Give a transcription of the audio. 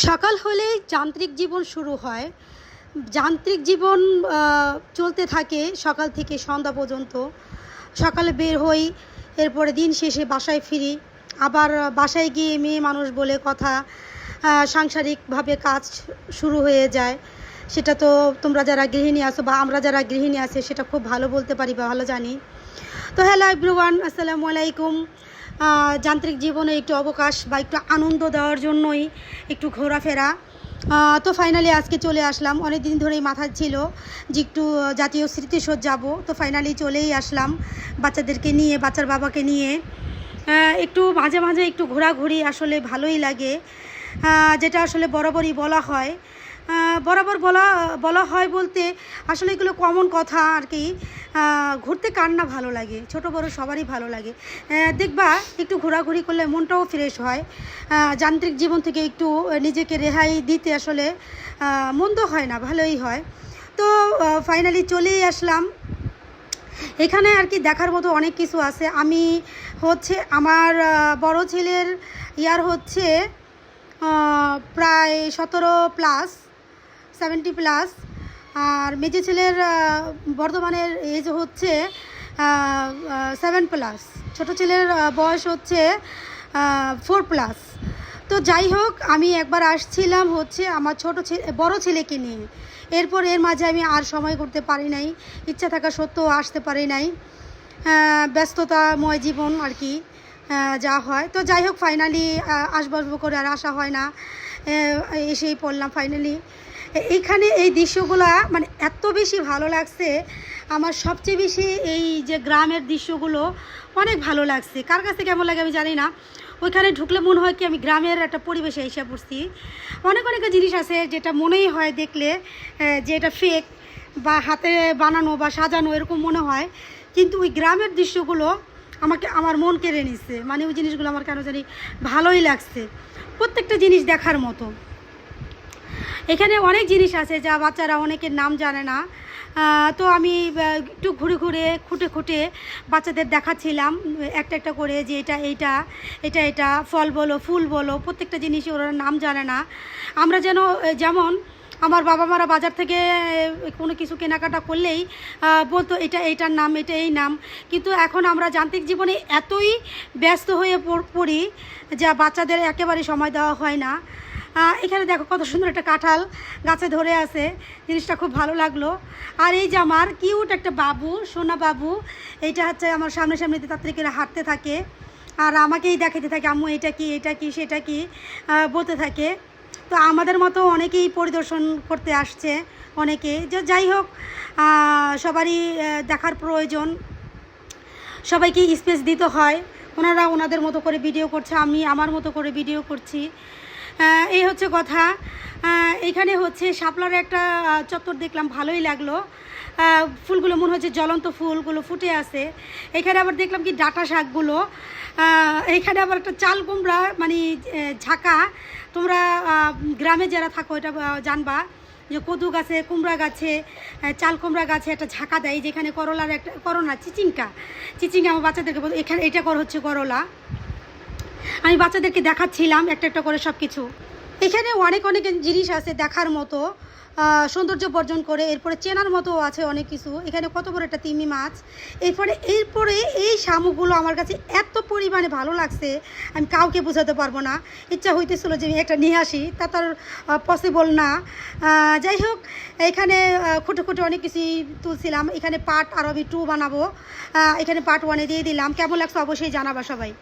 সকাল হলেই যান্ত্রিক জীবন শুরু হয়। যান্ত্রিক জীবন চলতে থাকে সকাল থেকে সন্ধ্যা পর্যন্ত। সকালে বের হই, এরপরে দিন শেষে বাসায় ফিরি। আবার বাসায় গিয়ে মেয়ে মানুষ বলে কথা, সাংসারিকভাবে কাজ শুরু হয়ে যায়। সেটা তো তোমরা যারা গৃহিণী আছো বা আমরা যারা গৃহিণী আছে সেটা খুব ভালো বলতে পারি বা ভালো জানি। তো হ্যালো এভরিওয়ান, আসসালামু আলাইকুম। যান্ত্রিক জীবনে একটু অবকাশ বা একটু আনন্দ দেওয়ার জন্যই একটু ঘোরাফেরা। তো ফাইনালি আজকে চলে আসলাম। অনেক দিন ধরেই মাথায় ছিল যে একটু জাতীয় স্মৃতিসৌধ যাব। তো ফাইনালি চলেই আসলাম বাচ্চাদেরকে নিয়ে, বাচ্চার বাবাকে নিয়ে। একটু মাঝে মাঝে একটু ঘোরাঘুরি আসলে ভালোই লাগে, যেটা আসলে বরাবরই বলা হয়। বরাবর বলা হয় বলতে আসলে এগুলো কমন কথা আর কি। ঘুরতে কার না ভালো লাগে, ছোট বড় সবারই ভালো লাগে। দেখবা একটু ঘোরাঘুরি করলে মনটাও ফ্রেশ হয়। যান্ত্রিক জীবন থেকে একটু নিজেকে রেহাই দিতে আসলে মন্দ হয় না, ভালোই হয়। তো ফাইনালি চলেই আসলাম। এখানে আর কি দেখার মতো অনেক কিছু আছে। আমি হচ্ছে আমার বড় ছেলের ইয়ার হচ্ছে প্রায় 70+, আর মেজো ছেলের বর্তমানের এজ হচ্ছে 7+, ছোটো ছেলের বয়স হচ্ছে 4+। তো যাই হোক, আমি একবার আসছিলাম হচ্ছে আমার বড় ছেলেকে নিয়ে। এরপর এর মাঝে আমি আর সময় করতে পারি নাই, ইচ্ছা থাকা সত্ত্বেও আসতে পারি নাই। ব্যস্ততাময় জীবন আর কি, যা হয়। তো যাই হোক, ফাইনালি আসবো করে আর আসা হয় না, এসেই পড়লাম ফাইনালি। এইখানে এই দৃশ্যগুলো মানে এত বেশি ভালো লাগছে আমার। সবচেয়ে বেশি এই যে গ্রামের দৃশ্যগুলো অনেক ভালো লাগছে। কার কাছে কেমন লাগে আমি জানি না। ওইখানে ঢুকলে মনে হয় কি আমি গ্রামের একটা পরিবেশে এসে পড়ছি। অনেক জিনিস আছে যেটা মনেই হয় দেখলে যে এটা ফেক বা হাতে বানানো বা সাজানো এরকম মনে হয়, কিন্তু ওই গ্রামের দৃশ্যগুলো আমার মন কেড়ে নিচ্ছে। মানে ওই জিনিসগুলো আমার কেন জানি ভালোই লাগছে, প্রত্যেকটা জিনিস দেখার মতো। এখানে অনেক জিনিস আছে যা বাচ্চারা অনেকের নাম জানে না। তো আমি একটু ঘুরে খুঁটে বাচ্চাদের দেখাচ্ছিলাম একটা একটা করে যে এটা ফল বলো ফুল বলো, প্রত্যেকটা জিনিসই ওরা নাম জানে না। আমরা যেমন আমার বাবা মারা বাজার থেকে কোনো কিছু কেনাকাটা করলেই বলতো এইটার নাম, এই নাম। কিন্তু এখন আমরা যান্ত্রিক জীবনে এতই ব্যস্ত হয়ে পড়ি যা বাচ্চাদের একেবারে সময় দেওয়া হয় না। এখানে দেখো কত সুন্দর একটা কাঁঠাল গাছে ধরে আছে, জিনিসটা খুব ভালো লাগলো। আর এই যে আমার কিউট একটা বাবু, সোনা বাবু, এইটা হচ্ছে আমার সামনে তাড়াতাড়ি করে হাঁটতে থাকে আর আমাকেই দেখাতে থাকে, আম্মু এটা কি সেটা কি বলতে থাকে। তো আমাদের মতো অনেকেই পরিদর্শন করতে আসছে, অনেকে। যাই হোক, সবারই দেখার প্রয়োজন, সবাইকে স্পেস দিতে হয়। ওনারা ওনাদের মতো করে ভিডিও করছে, আমি আমার মতো করে ভিডিও করছি। এই হচ্ছে কথা। এখানে হচ্ছে শাপলার একটা চত্বর দেখলাম, ভালোই লাগলো। ফুলগুলো মনে হচ্ছে জ্বলন্ত ফুলগুলো ফুটে আছে। এখানে আবার দেখলাম কি ডাঁটা শাকগুলো। এখানে আবার একটা চাল কুমড়া মানে ঝাঁকা। তোমরা গ্রামে যারা থাকো এটা জানবা যে কদু গাছে, কুমড়া গাছে, চাল কুমড়া গাছে একটা ঝাঁকা দেয়, যেখানে করলার একটা করোনা চিচিঙ্কা আমার বাচ্চাদেরকে এখানে এটা হচ্ছে করলা। আমি বাচ্চাদেরকে দেখাচ্ছিলাম একটা একটা করে সব কিছু। এখানে অনেক জিনিস আছে দেখার মতো, সৌন্দর্য বর্জন করে। এরপরে চেনার মতো আছে অনেক কিছু। এখানে কত বড় একটা তিমি মাছ। এরপরে এই শামুকগুলো আমার কাছে এত পরিমাণে ভালো লাগছে আমি কাউকে বোঝাতে পারবো না। ইচ্ছা হইতেছিল যে আমি একটা নিয়ে আসি, তা তার পসিবল না। যাই হোক, এখানে খুঁটে অনেক কিছুই তুলছিলাম। এখানে পার্ট আর আমি 2 বানাবো। এখানে পার্ট 1 দিয়ে দিলাম। কেমন লাগছে অবশ্যই জানাবা সবাই।